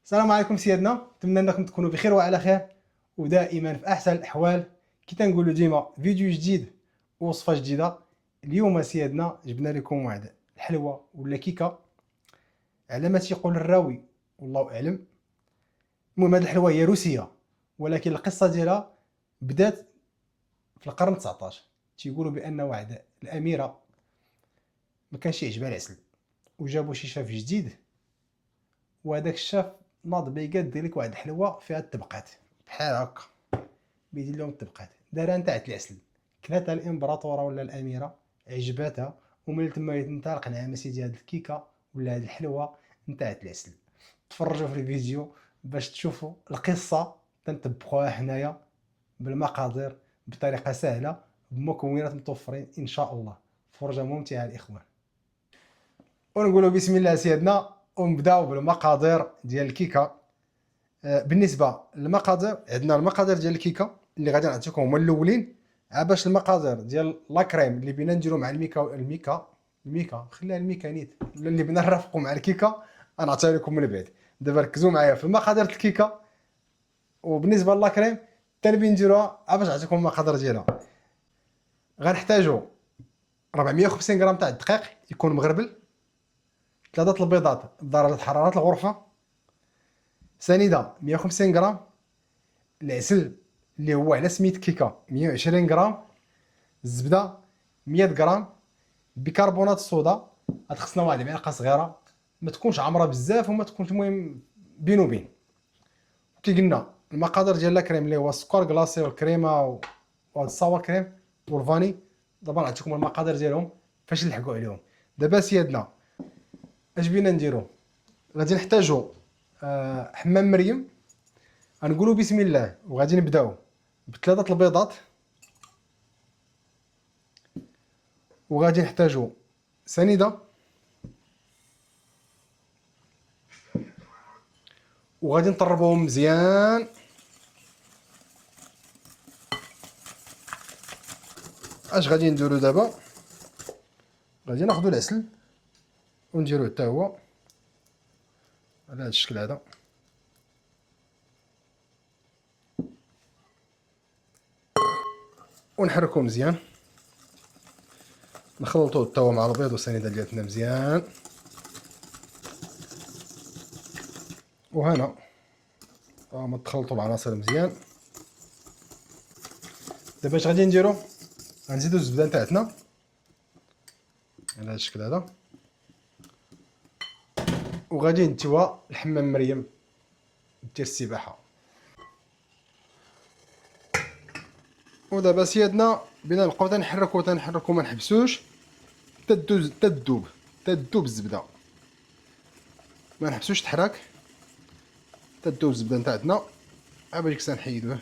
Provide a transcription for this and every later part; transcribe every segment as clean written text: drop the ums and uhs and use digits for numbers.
السلام عليكم سيادنا، نتمنى انكم تكونوا بخير وعلى خير ودائما في احسن الاحوال. كي تنقولوا ديما فيديو جديد ووصفه جديده. اليوم سيادنا جبنا لكم واحد الحلوى ولا كيكه على ما تيقول الراوي والله اعلم. المهم هذه الحلوى هي روسيه، ولكن القصه ديالها بدات في القرن 19. تيقولوا بان واحد الاميره ما كانش يعجبها العسل، وجابوا شي شاف جديد، وهذاك الشاف ناض بيقاد دير لك واحد الحلوى فيها التبقات بحال هكا، بيدير لهم التبقات دارها نتاع العسل. كلاتها الامبراطوره ولا الاميره، عجباتها، ومن تما انطلق نعم سيدي هاد الكيكه ولا هاد الحلوى نتاع العسل. تفرجوا في الفيديو باش تشوفوا القصه تنطبقوها حنايا بالمقادير بطريقه سهله بمكونات متوفرين ان شاء الله. فرجه ممتعه الاخوان، ونقولوا بسم الله سيدنا ونبداو بالمقادير ديال الكيكه. بالنسبه للمقادير، عندنا المقادير ديال الكيكه اللي غادي نعطيكم هما الاولين. باش المقادير ديال لا كريم اللي بينا نديرو مع الميكا خليها الميكانيت اللي بينا نرافقوا مع الكيكه غنعطيها لكم من بعد. دابا ركزوا معايا في المقادير ديال الكيكه. وبالنسبه لا كريم حتى نديروها باش نعطيكم المقادير ديالها. غنحتاجوا 450 غرام تاع الدقيق يكون مغربل، 3 البيضات بدرجه حراره الغرفه، سنيده 150 غرام، العسل اللي هو على سميت كيكه 120 غرام، الزبده 100 غرام، بيكربونات الصودا غتخصنا واحد المعلقه صغيره، ما تكونش عامره بزاف وما تكونش المهم بين وبين. كي قلنا المقادير ديال لاكريم اللي هو السكر كلاصي والكريمه وهاد الصوا كريم والفاني. دابا نعطيكم المقادير ديالهم فاش نلحقوا عليهم. دابا سيادنا اش بينا نديرو؟ غادي نحتاجو حمام مريم. غنقولوا بسم الله وغادي نبداو بثلاثه البيضات، وغادي نحتاجو سنيده، وغادي نطربوهم مزيان. اش غادي نديرو دابا؟ غادي ناخدو العسل ونديروه حتى هو على هذا الشكل هذا، ونحركو مزيان، نخلطوه حتى هو مع البيض والسنيده ديالتنا مزيان. وهنا ما تخلطوا العناصر مزيان. دابا اش غادي نديرو؟ غنزيدو الزبده نتاعتنا على هذا الشكل هذا، وغادي نتيوها الحمام مريم ديال السباحه. ودابا سيادنا بينا نبقاو تنحركو ما نحبسوش تدوب الزبده، ما نحبسوش تحرك تدوب الزبده نتاعتنا. باش كسا نحيدوه.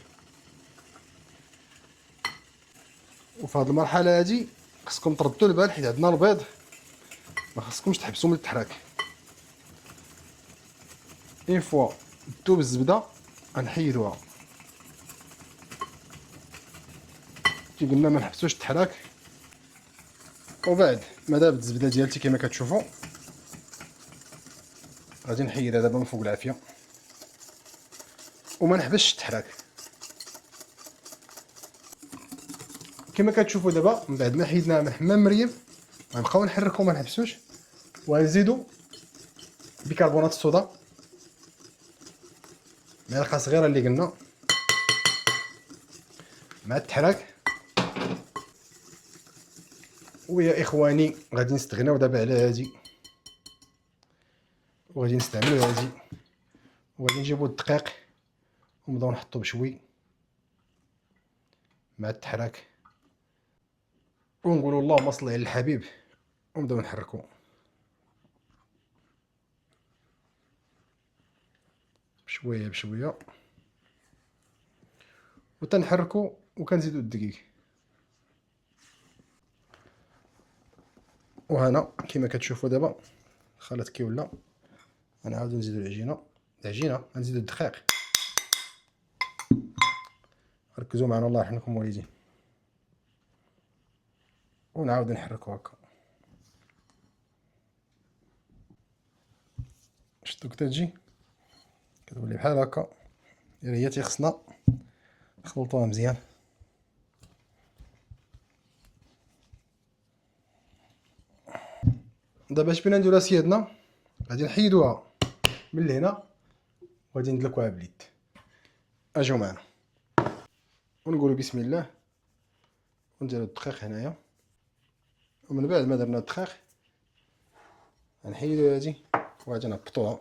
وفي هذه المرحله هذه خصكم تردوا البال حيت عندنا البيض، ما خصكمش تحبسوا من التحراك. اون فوا تدوب الزبده غنحيدوها. كي قلنا ما نحبسوش التحراك. وبعد ما دابت الزبده ديالتي كما كتشوفوا غادي نحيدها دابا من فوق العافيه وما نحبسش التحراك. كما كتشوفوا دابا من بعد ما حيدناها من حمام مريم غنبقاو نحركو ما نحبسوش، وغنزيدو بيكربونات الصودا معلقه صغيره اللي قلنا مع التحراك. ويا اخواني غادي نستغناو دابا على هادي وغادي نستعملو هادي، وغادي نجيبو الدقيق ونبداو نحطو بشوي مع التحراك ونقولوا اللهم صل على الحبيب، ونبداو نحركو بشويه بشويه وتنحركو وكنزيدو الدقيق. وهنا كما كتشوفوا دابا الخليط كي ولا. غنعاودو نزيدو العجينه غنزيدو الدقيق. ركزوا معنا الله يرحمكم والدين. ونعاودو نحركو هكا. شفتو كتجي كتولي بحال هكا. هي تيخصنا نخلطوها مزيان. دابا اش بغينا نديرو اسيادنا، غادي نحيدوها من لهنا وغادي ندلكوها باليد. اجيو معنا ونقولوا بسم الله ونديرو الدقيق هنايا. ومن بعد ما درنا الدقيق غنحيدو هادي وغادي نهبطوها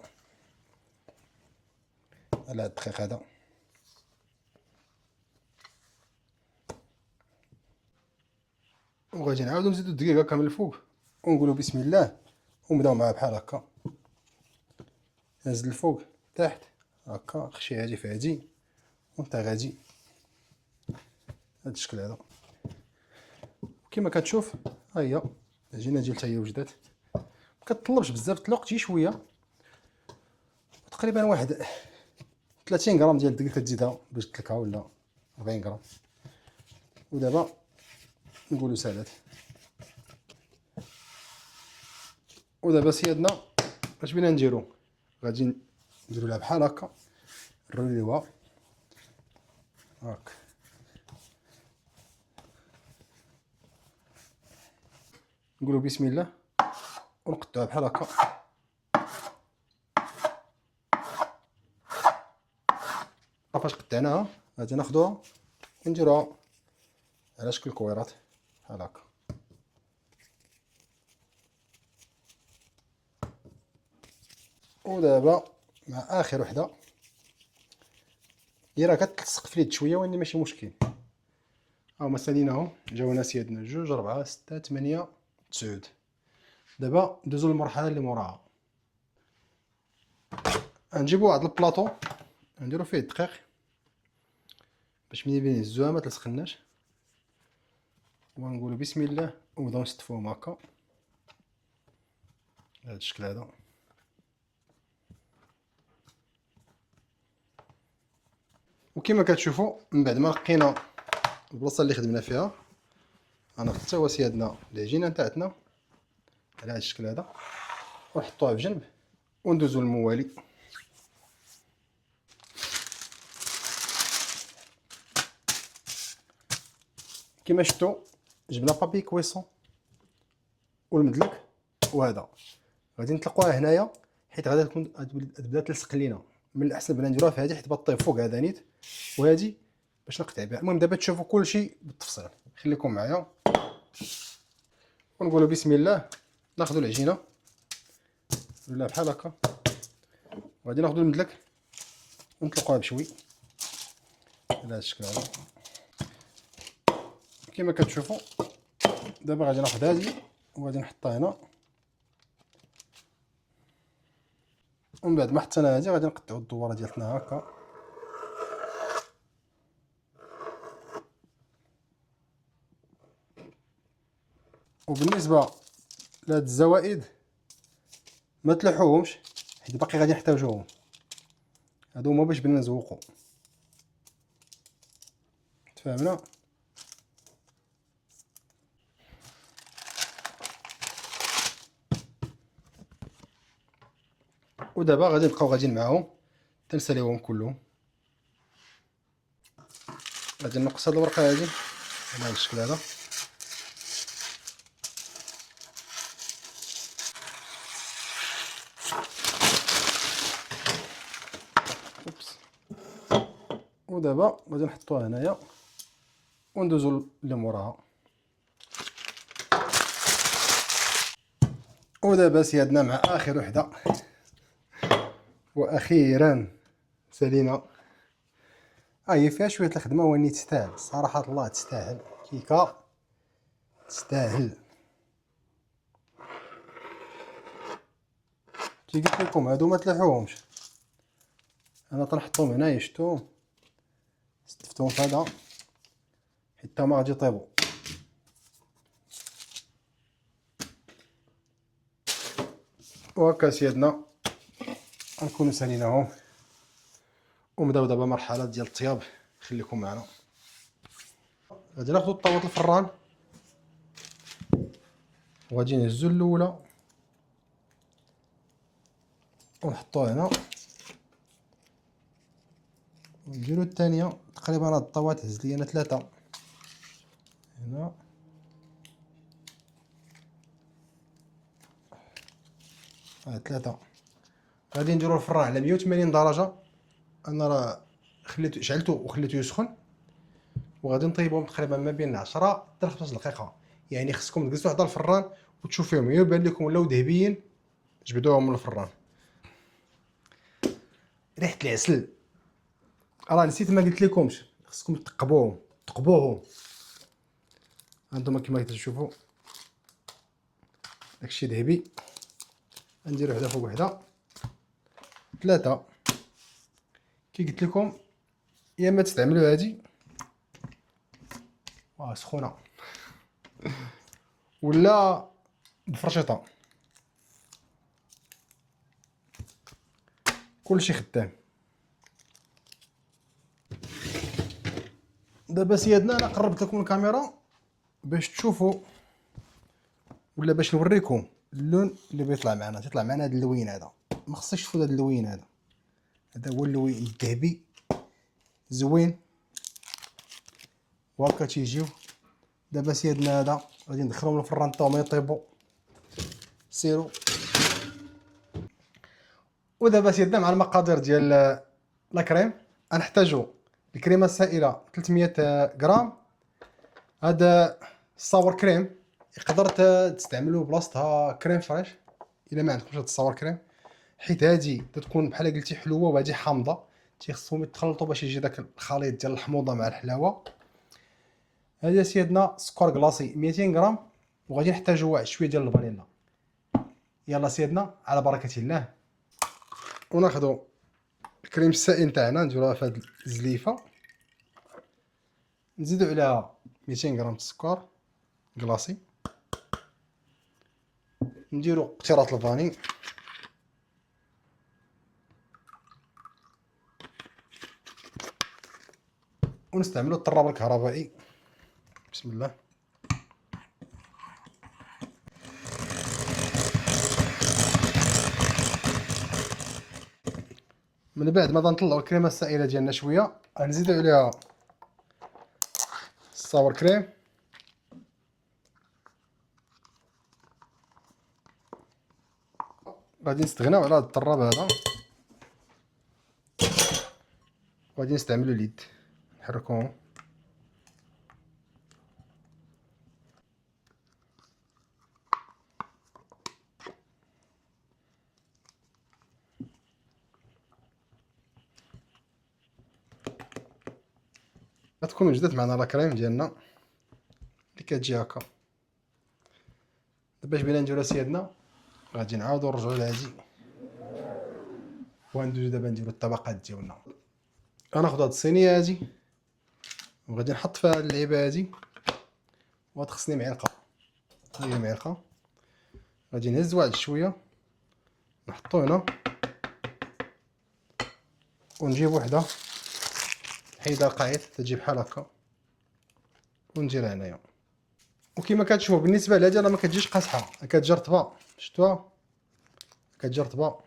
على هاد الدقيق هذا. وغادي نعاودو نزيدو الدقيق هكا من الفوق ونقولوا بسم الله ونبداو معاه بحال هكا. نزل الفوق تحت هكا، خشي هادي في هادي وانت غادي هاد الشكل هذا. كما كتشوف ها هي العجينه ديال حتى هي وجدات. مكتطلبش بزاف الوقت، شي شويه، تقريبا واحد 30 غرام ديال الدقيق كتزيدها باش تلكها، ولا 40 غرام. ودابا نقولوا سالات. ودابا سيادنا اش بغينا نديرو، غادي نديرو لها بحال هكا، نروليوها هاك. نقولوا بسم الله ونقطعوها بحال هكا. فاش قطعناها غادي ناخذوها ونديروها على شكل كويرات بحال هكا. ودابا مع اخر وحده، هي راه كتلصق في اليد شويه ولكن ماشي مشكل. ها هما ساليناهم، جاونا سيادنا 2 4 6 8 9. دابا ندوزو للمرحله اللي موراها. غنجيبو واحد البلاطو نديرو فيه الدقيق باش ملي نهزوها ما تلصقناش، ونقولوا بسم الله ونبداو نستفوهم هكا بهذا الشكل هذا. وكما كتشوفوا من بعد ما لقينا البلاصه اللي خدمنا فيها، غناخذ حتى هو سيادنا العجينه تاعتنا على هذا الشكل هذا ونحطوها في جنب وندوزو للموالي. كما شفتوا جبنا بابي كويسون والمدلك، وهذا غادي نطلقوها هنايا حيت غادي تكون تبدا تلصق لينا. من الاحسن بلا نديروها في هذه حيت بطيب فوق هذا نيت، وهذه باش نقطع بها. المهم دابا تشوفوا كلشي بالتفصيل، خليكم معايا ونقولوا بسم الله. ناخذوا العجينه ولا بحال هكا، وغادي ناخذوا المدلك ونطلقوها بشوي على هذا الشكل هذا. كما كتشوفوا دابا غادي ناخذ هذه وغادي نحطها هنا، ومن بعد ما حطينا هذه غادي نقطعوا الدواره ديالتنا هكا. وبالنسبه لهاد الزوائد ما تلوحوهمش حيت باقي غادي نحتاجوهم، هادو هما باش بغينا نزوقو. تفاهمنا؟ ودابا غادي نبقاو غاديين معاهم تنساليوهم كلهم. غادي نقص هاد الورقه هادي على هاد الشكل هذا. ودابا غادي نحطوها هنايا وندوزو لموراها. ودابا سيادنا مع اخر وحده واخيرا سالينا. هي فيها شويه الخدمه ولكن تستاهل صراحه الله، تستاهل كيكه تستاهل. كي قلت لكم هادو ما تلوحوهمش، انا تنحطهم هنايا شفتوهم استفتهم في هذا حتى ما غادي يطيبوا. وهكا سيادنا غنكونوا ساليناهم ونبداو دابا مرحله ديال الطياب. خليكم معنا. غادي ناخذ طاوه الفران وغادي نهزو الاولى ونحطوها هنا نديرو الثانيه تقريبا هاد الطاوات هز لي انا 3 هنا. ثلاثة. غادي نديرو الفران على 180 درجة. انا راه خليته شعلته وخليته يسخن، وغادي نطيبهم تقريبا ما بين 10 حتى 15 دقيقة. يعني خصكم تجلسوا حدا الفران وتشوفوهم يبان لكم ولاو ذهبيين جبدوهم من الفران. ريحة العسل راه نسيت ما قلت لكمش، خصكم تقبوهم. هانتوما كما كتشوفوا داكشي ذهبي. غنديرو وحده فوق وحده 3. كي قلت لكم يا اما تستعملوا هادي سخونه ولا بفرشيطه، كلشي خدام. دابا سيادنا انا قربت لكم الكاميرا باش تشوفوا ولا باش نوريكم اللون اللي بيطلع معنا. تيطلع معنا هذا اللوين هذا، ما خصكش تشوفوا هذا اللوين هذا هو اللوين الذهبي زوين وهكا تيجيو. دابا سيادنا هذا غادي ندخلهم للفران حتى هما يطيبوا. سيروا. ودابا سيادنا مع المقادير ديال لاكريم غنحتاجو الكريمه السائله 300 غرام. هذا الصور كريم يقدر تستعملوا بلاصتها كريم فريش الا ما عندكمش هاد الصور كريم، حيت هادي تتكون بحال قلتي حلوه وهادي حامضه، تيخصهم يتخلطوا باش يجي داك الخليط ديال الحموضه مع الحلاوه. هذا سيدنا سكر كلاصي 200 غرام، وغادي نحتاجوا واحد شويه ديال الفانيلا. يلا سيدنا على بركه الله. وناخذوا الكريم السائل تاعنا نديروها في هاد الزليفه، نزيدوا عليها 200 غرام السكر كلاصي، نديروا قطرات الفاني، ونستعملوا الطراب الكهربائي. بسم الله. من بعد ما نطلعوا الكريمه السائله ديالنا شويه غنزيدوا عليها الصور كريم، غادي نستغناو على هذا الطراب هذا، وغادي نستعملوا اليد نحركوهم. غتكون وجدت معنا لا كريم ديالنا اللي كتجي هكا. دابا اش بغينا نديرو سيادنا، غادي نعاودو نرجعو لهادي وندوزو دابا نديرو الطبقات ديالنا. غناخدو هاد الصينيه هادي وغادي نحط فيها هاد اللعيبه هادي، وغتخصني معلقه. هي معلقه غادي نهز واحد شويه نحطو هنا، ونجيب وحده حيدها القاعد تجي بحال هكا ونديرها هنايا. وكما كتشوفوا بالنسبه لهادي راه ما كتجيش قاصحه، كتجي رطبه. شفتوها كتجي رطبه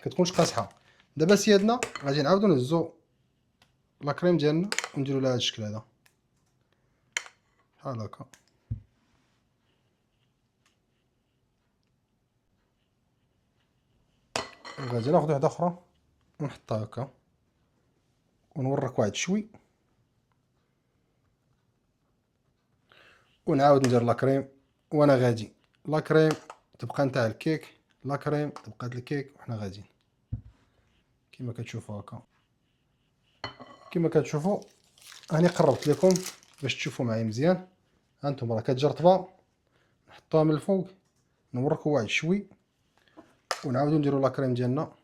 كتكونش قاصحه. دابا سيادنا غادي نعاودو نهزو لا كريم ديالنا ونديرو لها هاد الشكل هذا بحال هكا. غادي ناخذ وحده اخرى ونحطها هكا ونورك واحد شوي، ونعاود ندير لا كريم. وانا غادي لا كريم تبقى نتاع الكيك، لا كريم تبقى د الكيك، وحنا غاديين كما كتشوفوا هكا. كما كتشوفوا راني قربت لكم باش تشوفوا معايا مزيان. هانتوما راه كتجي رطبه، نحطوها من الفوق نوركم واحد شوي، ونعاودو نديرو لا كريم ديالنا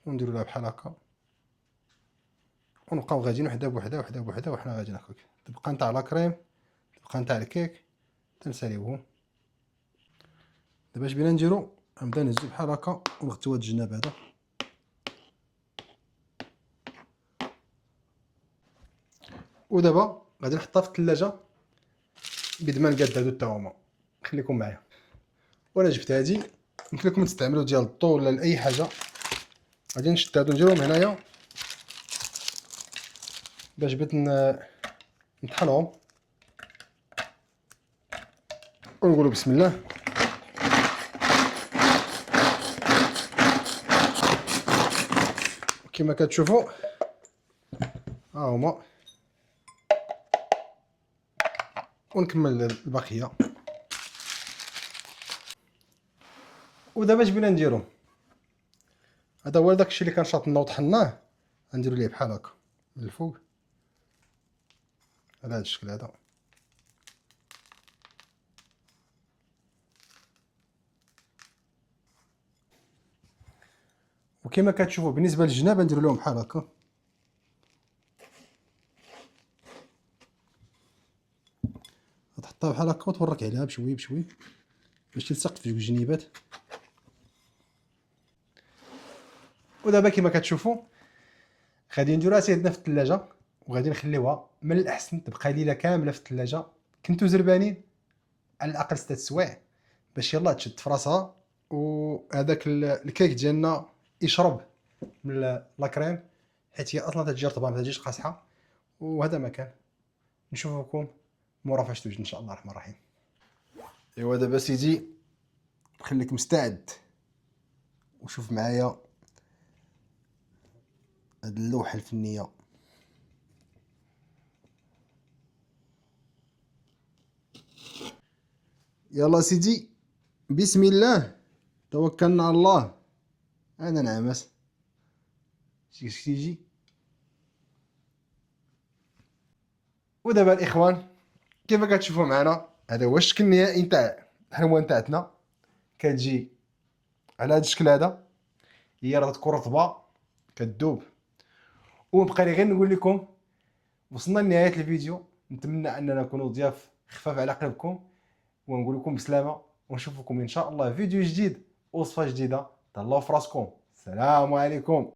ونديرو لها بحال هكا، ونبقاو غاديين وحده بوحده وحده بوحده، وحنا غاديين هكاك. تبقى نتاع لا كريم تبقى نتاع الكيك تنساليوهم. دابا اش بغينا نديرو، غنبدا نهزو بحال هكا ونغطيو هاد الجناب هذا. ودابا غادي نحطها في الثلاجه بيد ما نقاد هادو حتى هما. خليكم معايا. وانا جبت هادي، يمكن لكم تستعملوا ديال الضو ولا اي حاجه غادي نشد هادو نديرهم هنايا باش بغيت نطحنهم ونقولوا بسم الله. كما كتشوفوا ها هما، ونكمل البقيه. ودابا اش بغينا نديرو، هذا هو داكشي اللي كنشاطنا وطحناه، غنديرو ليه بحال هكا من الفوق على هذا الشكل هذا. وكما كتشوفوا بالنسبه للجناب نديرو لهم بحال هكا. تحطها بحال هكا وتورك عليها بشوي بشوي باش تلصق في جوج جنيبات. ودابا كما كتشوفوا غادي نديروها سيدنا في الثلاجه، وغادي نخليوها من الاحسن تبقى ليله كامله في الثلاجه. كنتو زربانين على الاقل 6 سوايع باش يلاه تشد في راسها، وهذاك الكيك ديالنا يشرب من لاكريم، حيت هي اصلا تتجي رطبه ما تجيش قاصحه. وهذا ما كان. نشوفكم مورا فاش توجد ان شاء الله الرحمن الرحيم. ايوا دابا سيدي خليك مستعد وشوف معايا هاد اللوحه الفنيه. يلا سيدي بسم الله توكلنا على الله. انا نعمس تيجي. ودابا الاخوان كيف كتشوفوا معنا، هذا هو الشكل النهائي نتاع الحلوه نتاعتنا. كتجي على هذا الشكل هذا، هي راه تكون رطبه كتذوب. وبقى لي غير نقول لكم وصلنا لنهايه الفيديو. نتمنى اننا نكونوا ضياف خفاف على قلبكم، ونقول لكم بسلامه، ونشوفكم ان شاء الله فيديو جديد وصفه جديده. تهلاو في راسكم. السلام عليكم.